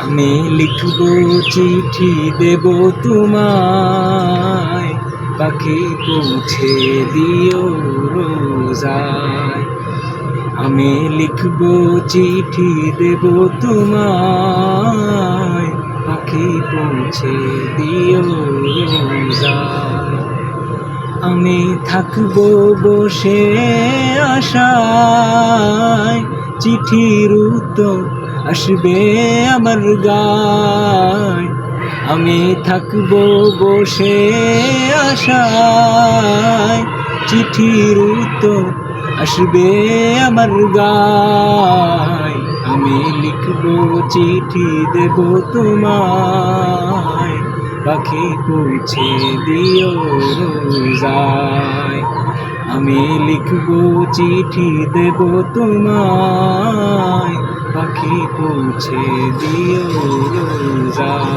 আমি লিখব চিঠি দেব তোমায়, পাখি পৌঁছে দিও রোজায়। আমি লিখব চিঠি দেব তোমায়, পাখি পৌঁছে দিও রোজায়। আমি থাকবো বসে আশায়, চিঠির উত্তর আসবে আমার গায়। আমি থাকবো বসে আশায়, চিঠির উত্তর আসবে আমার গায়। আমি লিখবো চিঠি দেব তোমায়, পাখি পৌঁছে দিও রোজায়। আমি লিখবো চিঠি দেব তোমায়, পাখি পৌঁছে দিও রোজায়।